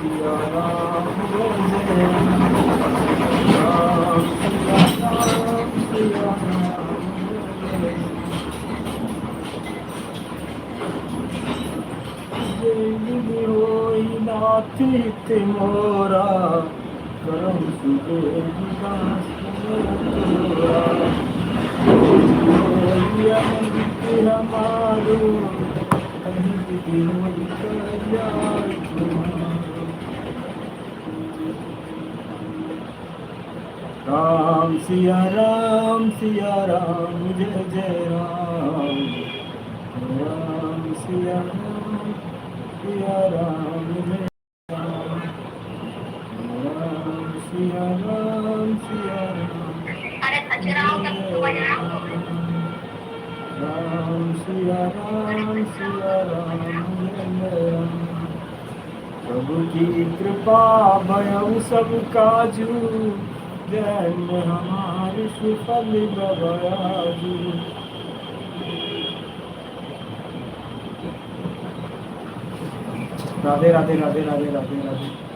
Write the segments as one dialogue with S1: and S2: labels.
S1: सिया राम जय जय राम सिया राम सिया राम जय होई नाथ हित मोरा करम सुबेद दास तोरा होई अमृत हमारो कहीं भी होई कल्याण तुम्हारो राम सिया राम जय जय राम राम सिया राम जय राम राम सिया राम राम सिया राम जय राम प्रभु की कृपा भयउ सब काजू जन्म हमारी सुफल बबाजू Radhe Radhe Radhe Radhe Radhe Radhe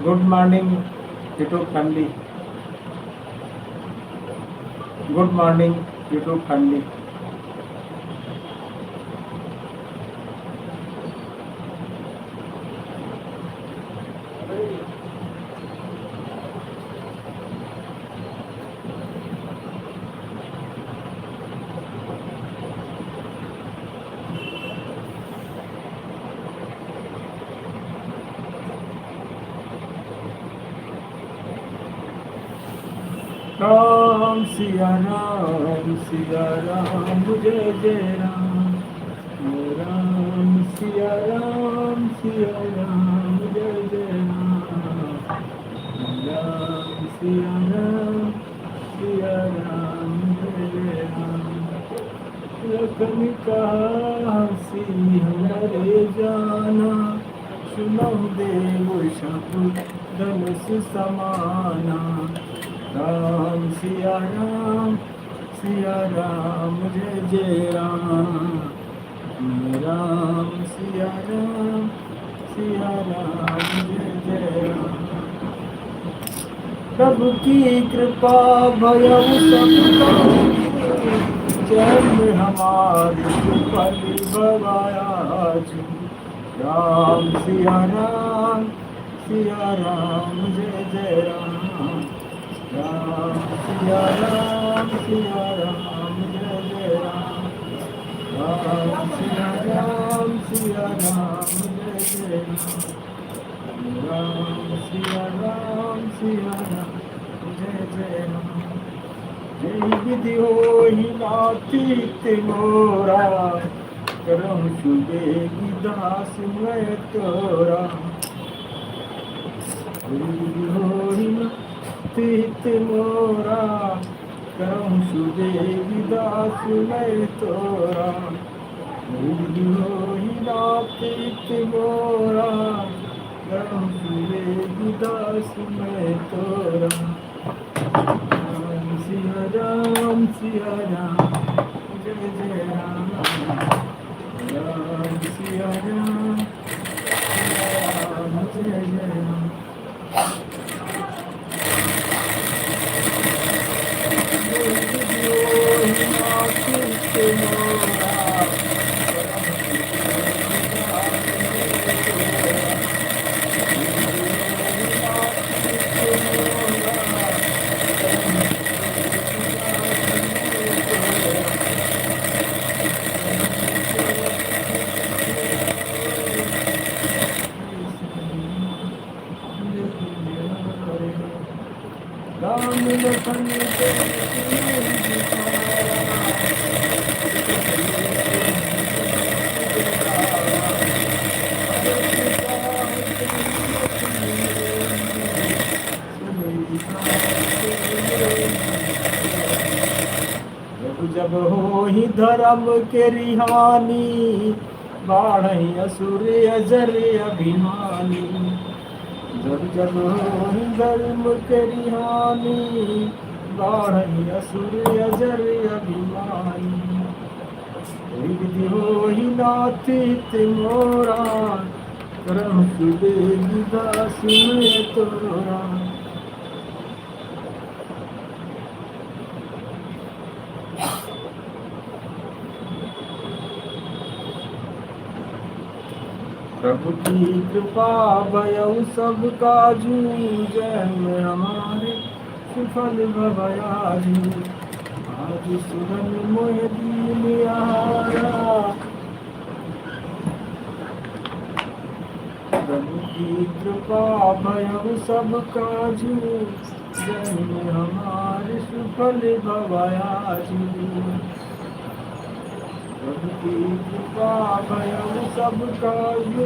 S1: good morning YouTube family good morning YouTube family Ram Siya Ram जय जय राम सिया राम जय जय राम सिया राम जय जय राम लखन कहा सी हमारे जाना सुनो देव शब्द धनुष समाना राम सिया राम जय जय राम सिया राम जय जय राम प्रभु की कृपा भयउ सब जन्म हमारी सुफल बबाजू राम सिया राम जय जय राम सिया राम जय जय राम सिया राम जय जय राम सिया राम जय जय राम जय विधि होई नाथ मोरा करम सुबेगी दास मैं तोरा विधि होई तीत मोरा करम सुदेवी दास मैं तोरा होई तीत मोरा करम सुदेवी दास मैं तोरा सिया राम जय जय राम सिया राम जय जय राम राम लखन जब हो ही धर्म के रिहानी बाढ़ सूर्य जर अभिमानी, जब जब होहि धर्म करी हानि, बाढ़ सूर्य जर अभिमानी, विधि होहि नाथ हित मोरा, करम सुबेद दास में तोरा। प्रभु की कृपा भयउ सब काजू, जय हमारे सुफल भयाजू। आज सुरन मोह दीन आहारा, प्रभु की कृपा भयउ सब काजू, जय हमारे सुफल भयाजू। प्रभु की कृपा भयउ सब काजू,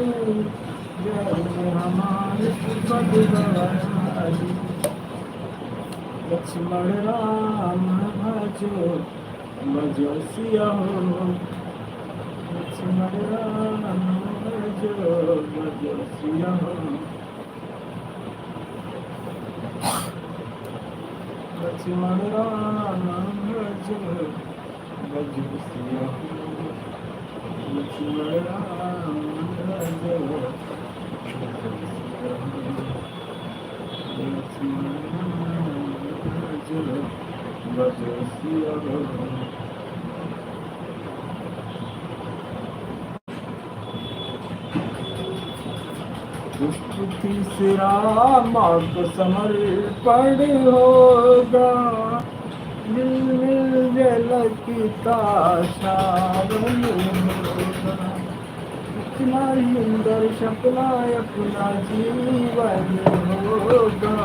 S1: जय हमारे सुफल भयाजू। लक्ष्मण राम भजो भजो सिया हो, लक्ष्मण राम भजो भजो सिया हो, लक्ष्मण राम भजो भजो सिया हो, लक्ष्मण राम भजो भजो सिया हो, लक्ष्मण राम भजो भजो सिया हो। तीसरा माँ को समर्पण होगा, दिल मिल जलता श्रावण होगा। इतना सुंदर सपना अपना जीवन होगा,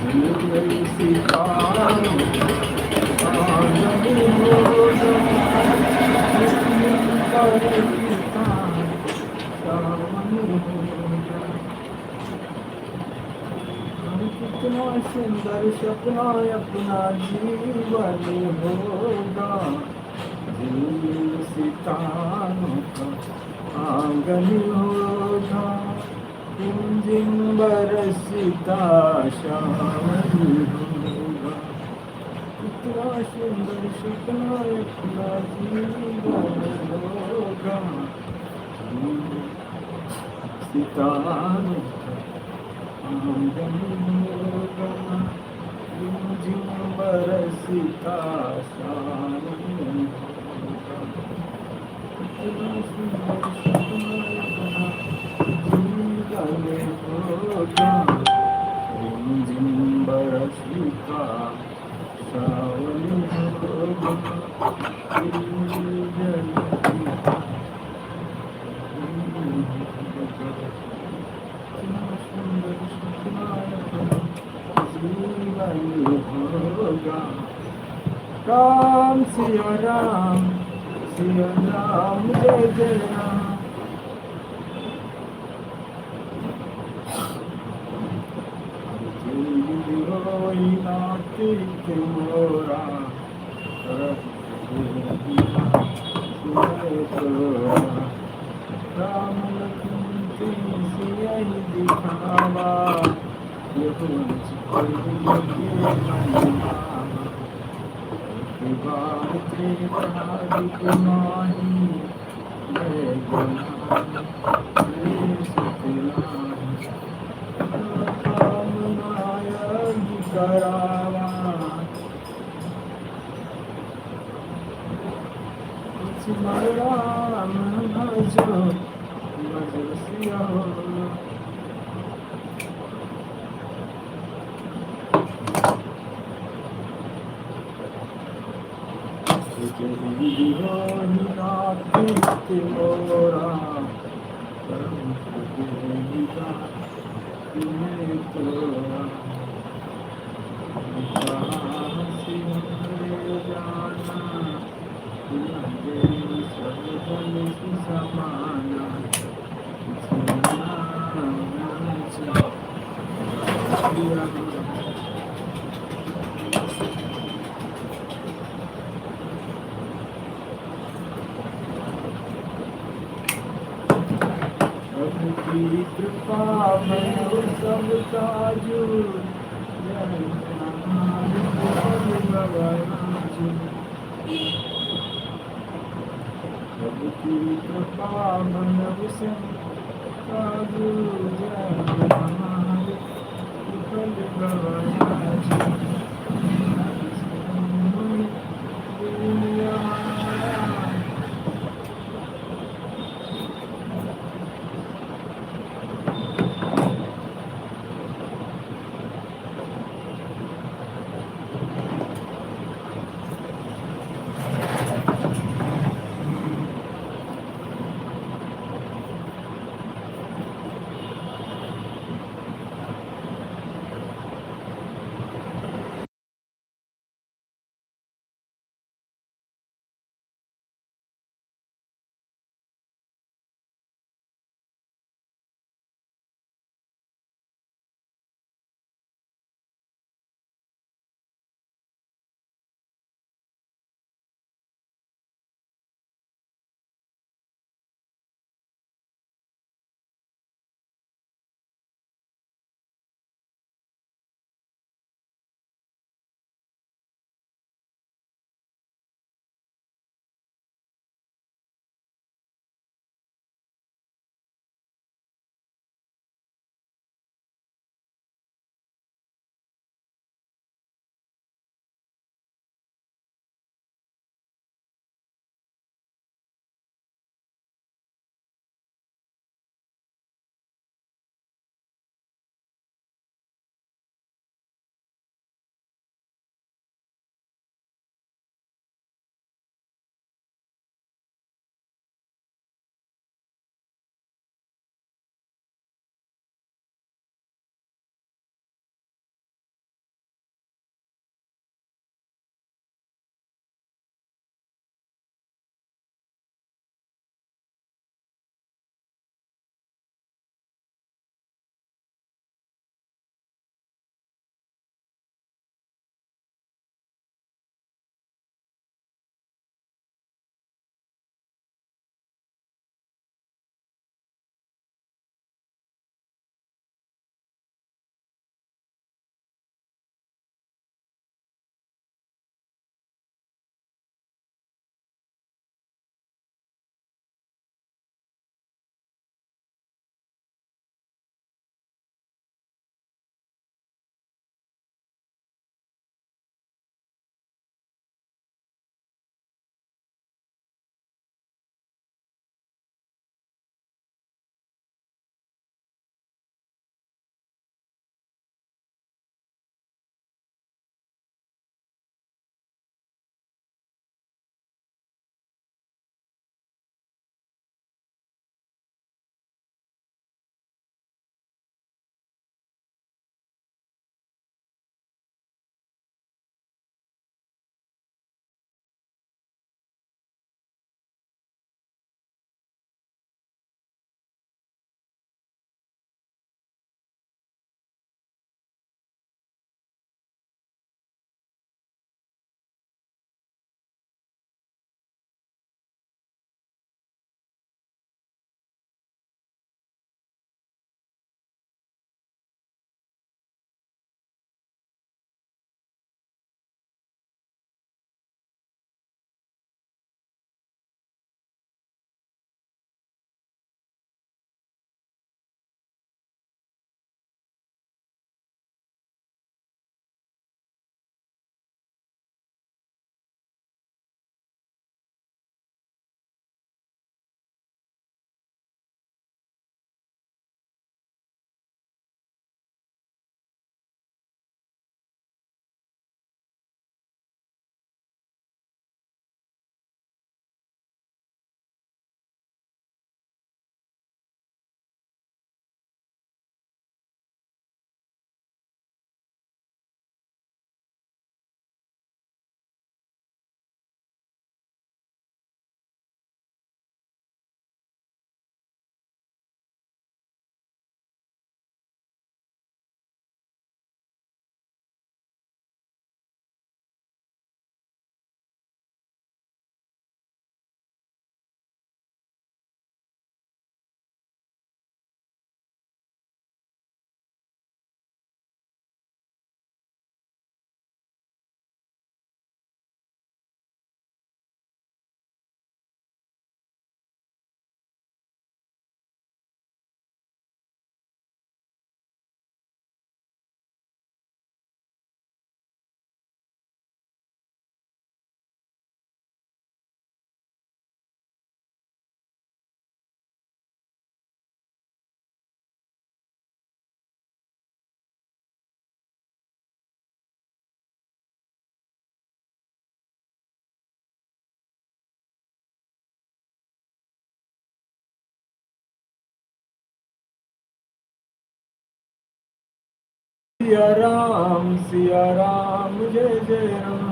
S1: दिल सीता कितना सुंदर सपना अपना जीवन होगा, सितारों का आंगन होगा, रिमझिम बरसता शावन होगा। कितना सुंदर सपना अपना जीवन होगा, सितारों का आंगन होगा, रिमझिम बरसता शावन होगा। कितना सुंदर सपना अपना जीवन होगा, रिमझिम बरसता सावन होगा। राम सिया राम जय जय राम। नाथ मोरा, राम लक्ष्मण सिया दिखावा, करावा राम भजो भजो सिया हो। नाथ मोरा, करम सुबेदा तुम्हें तोरा। समाना की कृपा मैं सब काजू सबकी कृपा मनव सब काजू जय हमारे फल गवाया दुनिया सिया राम जय जय राम।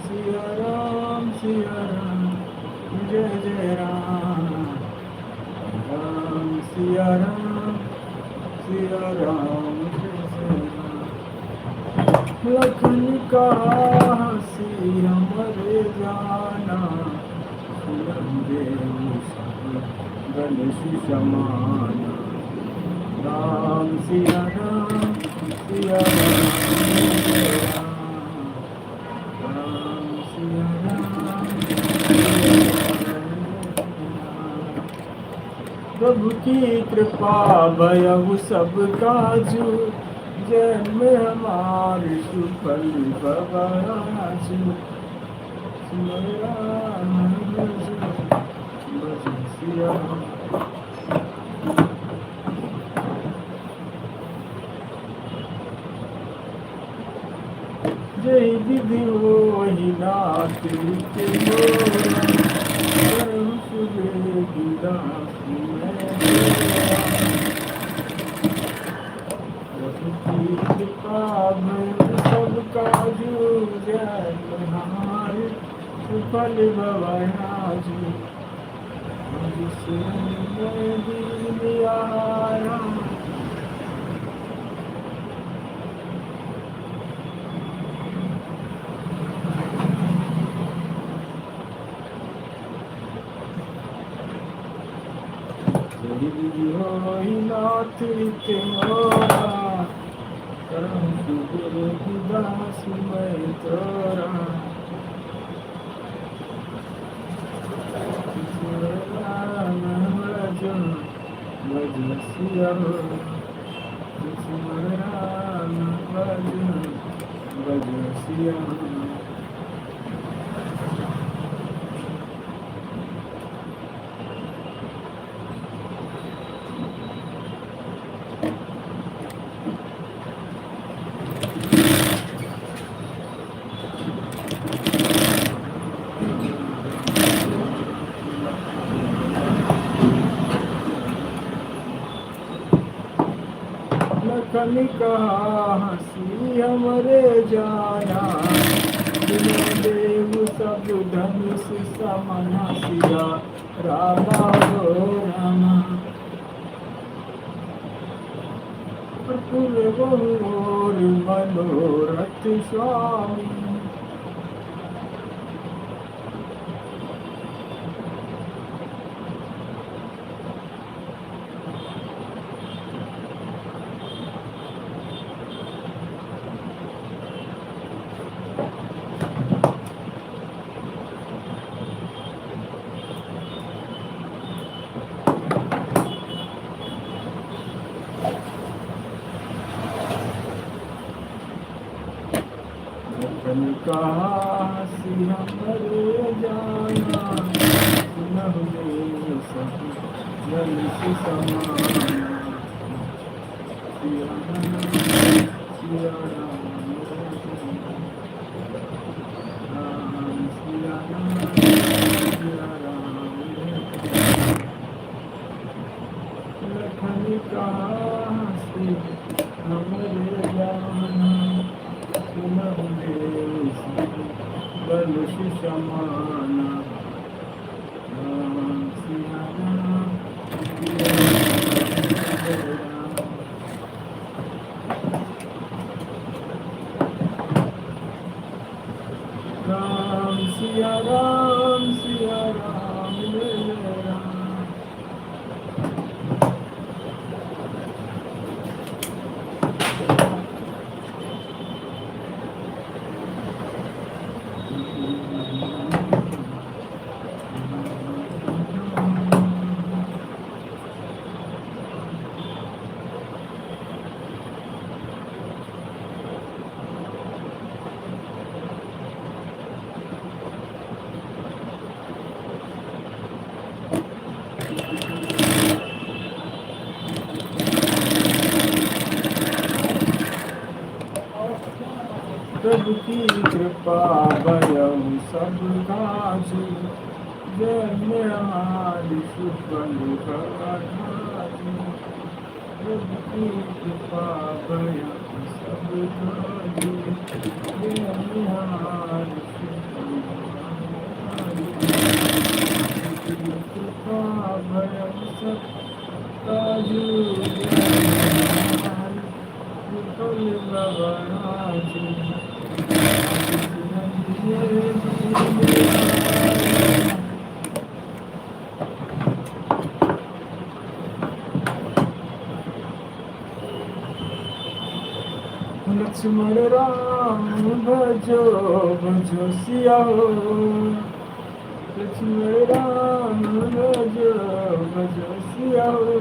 S1: सिया राम जय जय राम। सिया राम जय जय राम। लखन कहा हसी हमरे जाना, देव सब गणेश समाना। राम सिया राम सिया राम जय राम। राम सिया राम प्रभु की कृपा भयउ सब काजू, जन्म हमारे सुफल भवाजू। सिया राम भज सिया राम। जय विधि मोहि नाथ के मोरा, करहु सुबेदि दास मैं तेरा। प्रभु की कृपा भयउ सब काजू, जन्म हमारे सुफल भवाजू। जिस दीन आया नाथ के मोरा, करहु सुबेदि दास मैं तोरा। भज सिया राम भज सिया। लखन कहा हसी हमरे जाना, देव सब धनुष समना। सिया रामा हो रामा प्रफुल्ल बहुर मनोरथ स्वामी। लखन कहा हसी हमरे जाना, सुनहु देव सब धनुष समाना। सिया राम सिया राम लखन कहा हसी हमरे जाना, सुनहु देव सब धनुष समाना। राम सिया राम जय राम। राम सिया राम जय राम। प्रभु की कृपा भयउ सब काजू, जन्म हमारी सुफल भवाजू। प्रभु की कृपा भया सब काज निहार कृपा भया सब काज निहार विफल भवनाज लक्ष्मण राम भजो भजो सिया हो लक्ष्मण राम भजो भजो सिया हो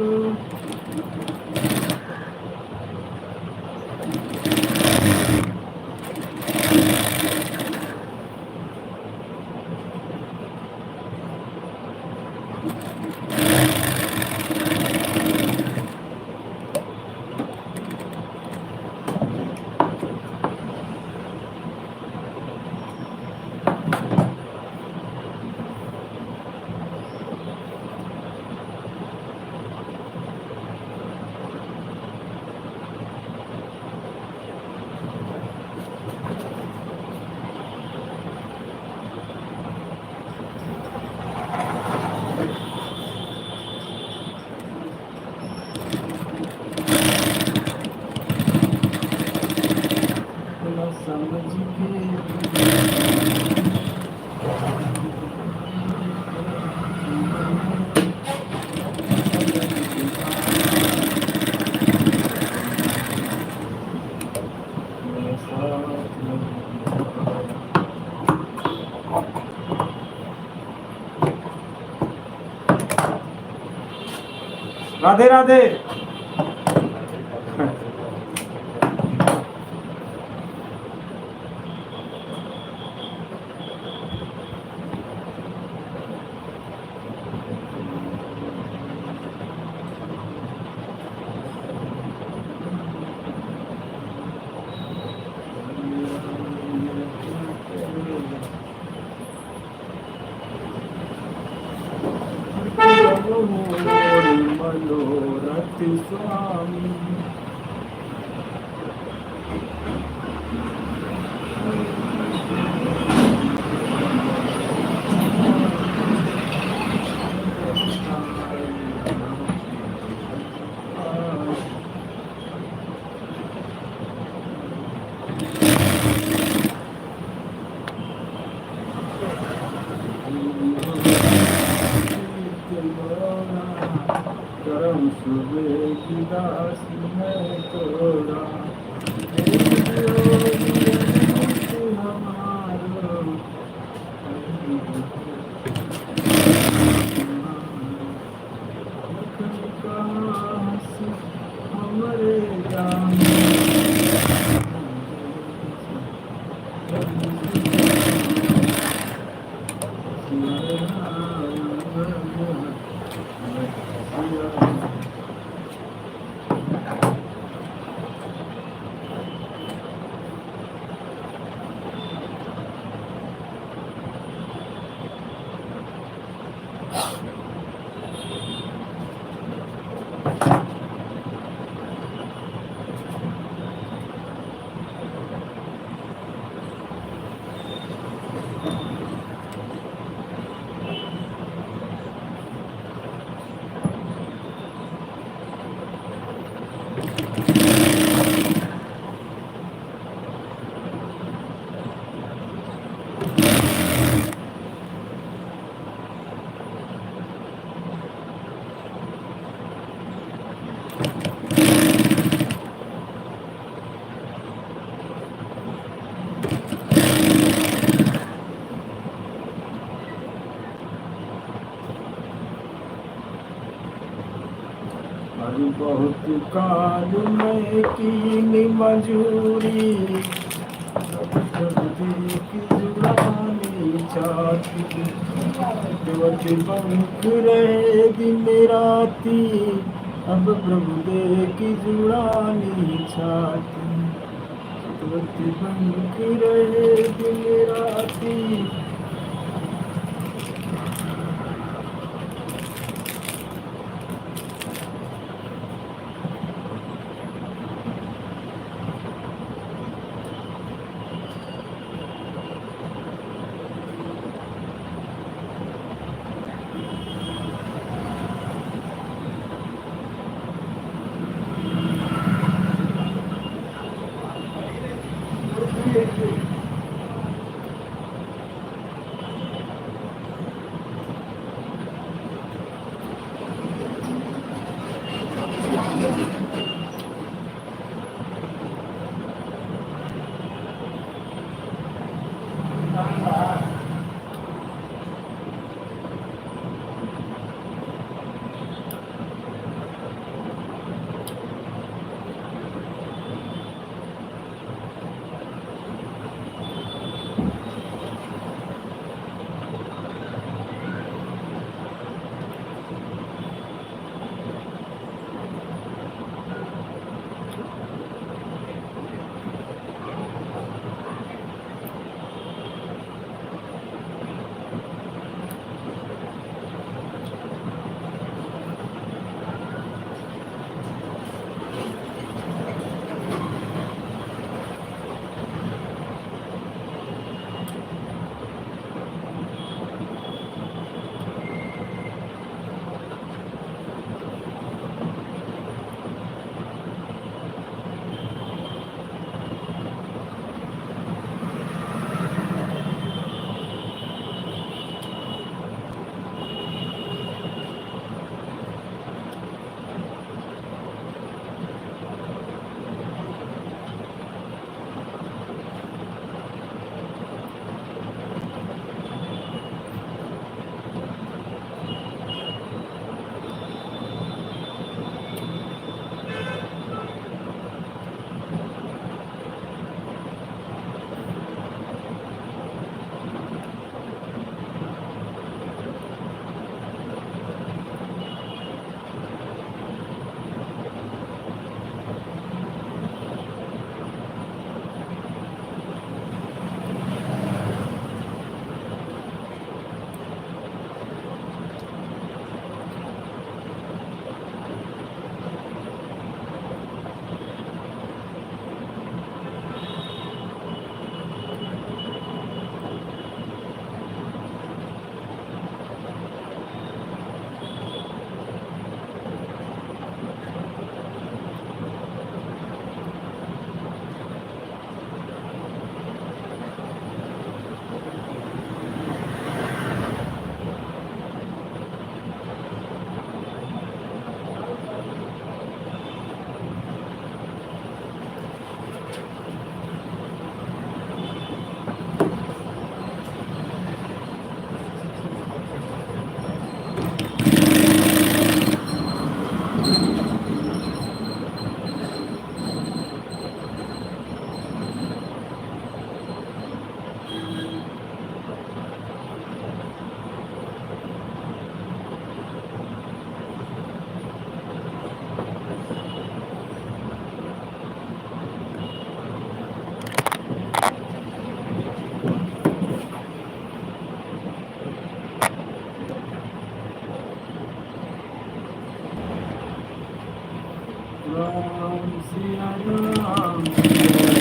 S1: समझ राधे राधे मनोरथ स्वामी करम सुबह दास है तोरा हमारो हमारे जान बहुत काल में की मजूरी की जुड़ानी चाहती पंख रहे दिन राती अब प्रभु दे की जुड़ानी चाहती पंख रहे दिन राती Ram Siya Ram, Siya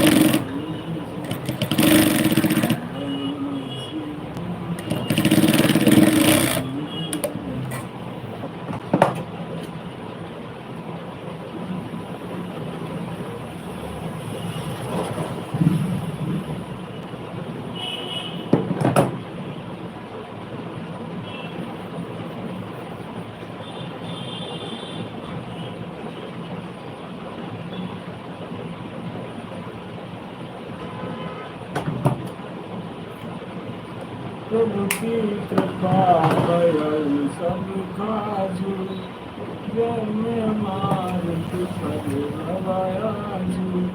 S1: प्रभु की कृपा दयाल सब काजू, जय में मारुत पद भवायाजू।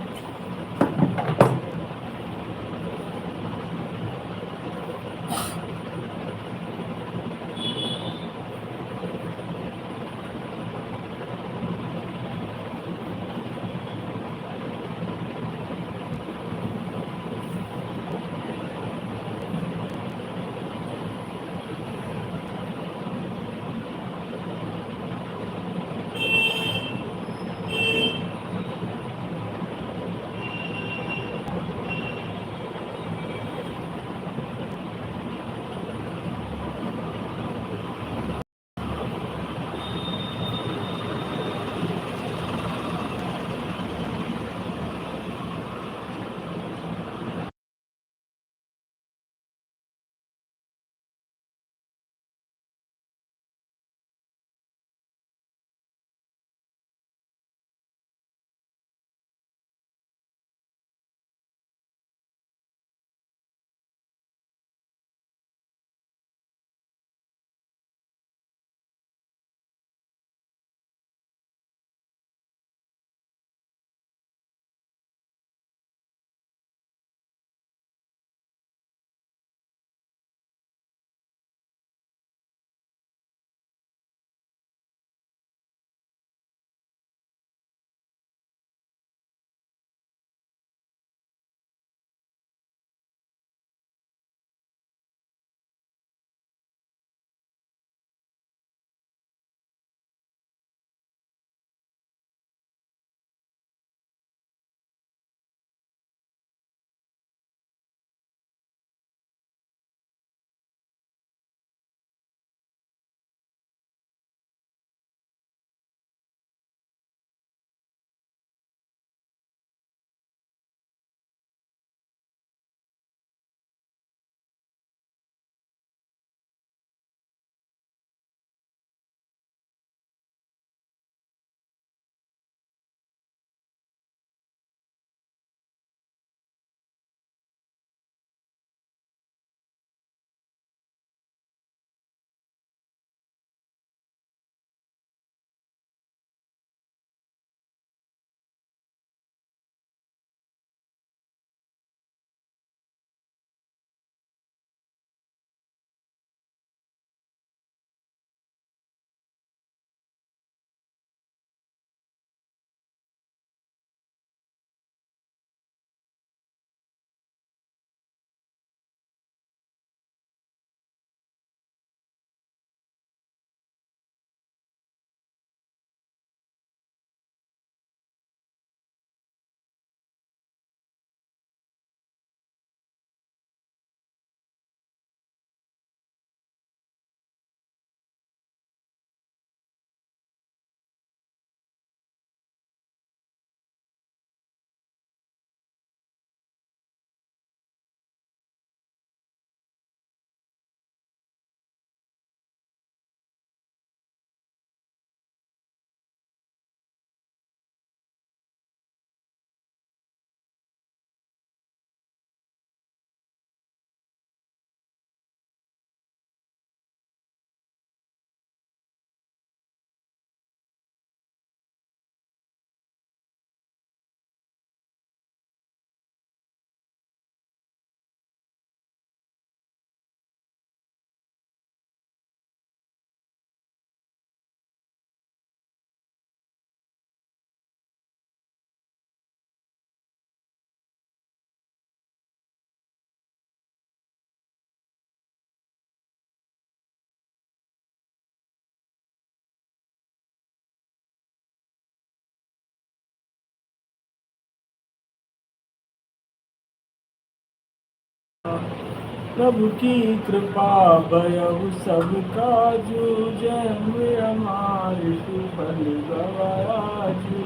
S1: प्रभु की कृपा भयउ सब काजू, जन्म हमारे सुफल गवाजू।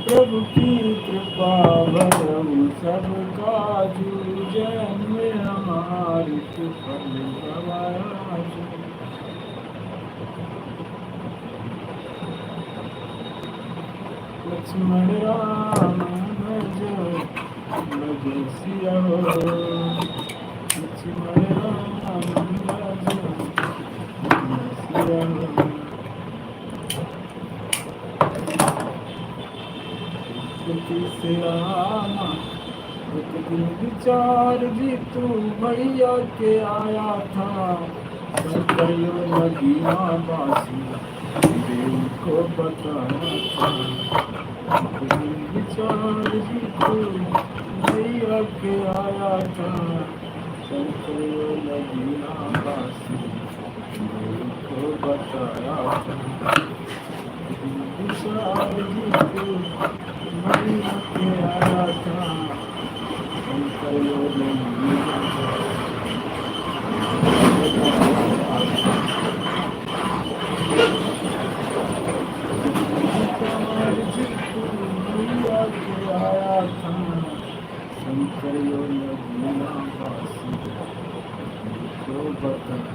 S1: प्रभु की कृपा भरऊ सब काजू, जन्म हमारी सुफल गवाजू। लक्ष्मण राम भज भज सिया हो, लक्ष्मण राम भज भज सिया हो। से रामा एक दिन विचार जी तू भैया के आया था, करियो नदीना बासी देव को बताया था। एक दिन विचार जी तू भैया के आया था, करियो नदीना बासी देव को बताया था। एक दिन विचार जी तू भैया के आया था, करियो नदीना आया था, करियो नदीना बासी को बताया।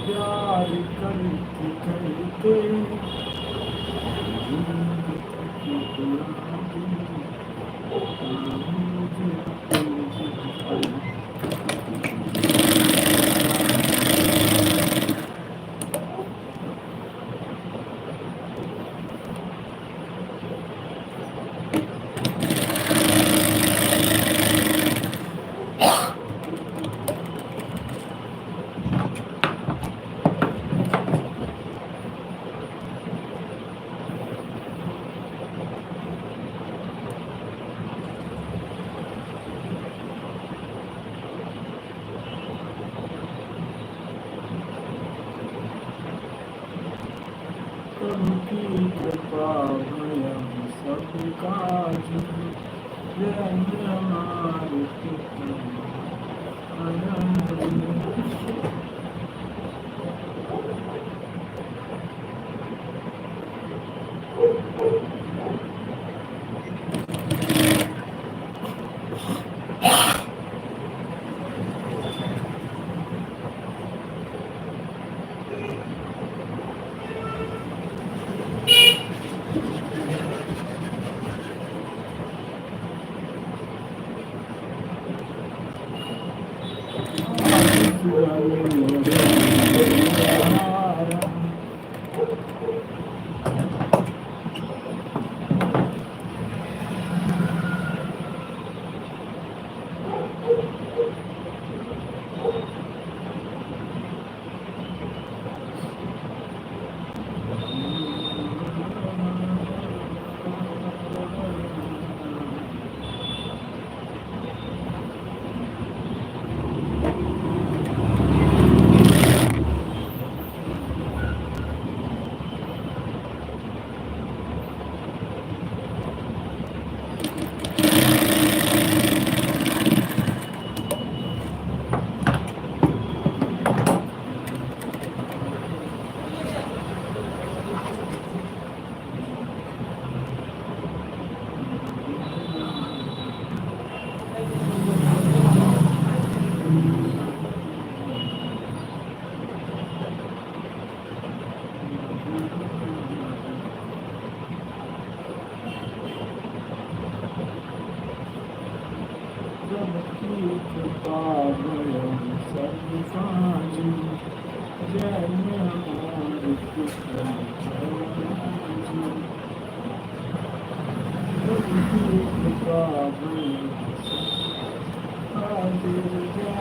S1: प्यार करते करते प्रभु की कृपा भयम सब काजू, जन्म हमारे सुफल गवाजू। प्रभु की कृपा बरम सब साझी जय हमारे कृष्ण जी प्रभु की कृपा बरम साझी जय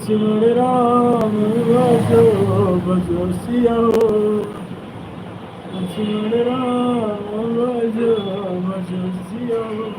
S1: लक्ष्मण राम भजो भजो सिया हो लक्ष्मण राम भजो भजो सिया हो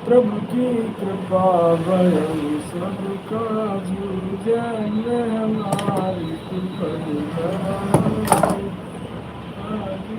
S1: प्रभु की कृपा बरम सब काजू जन हमारी कृपा आज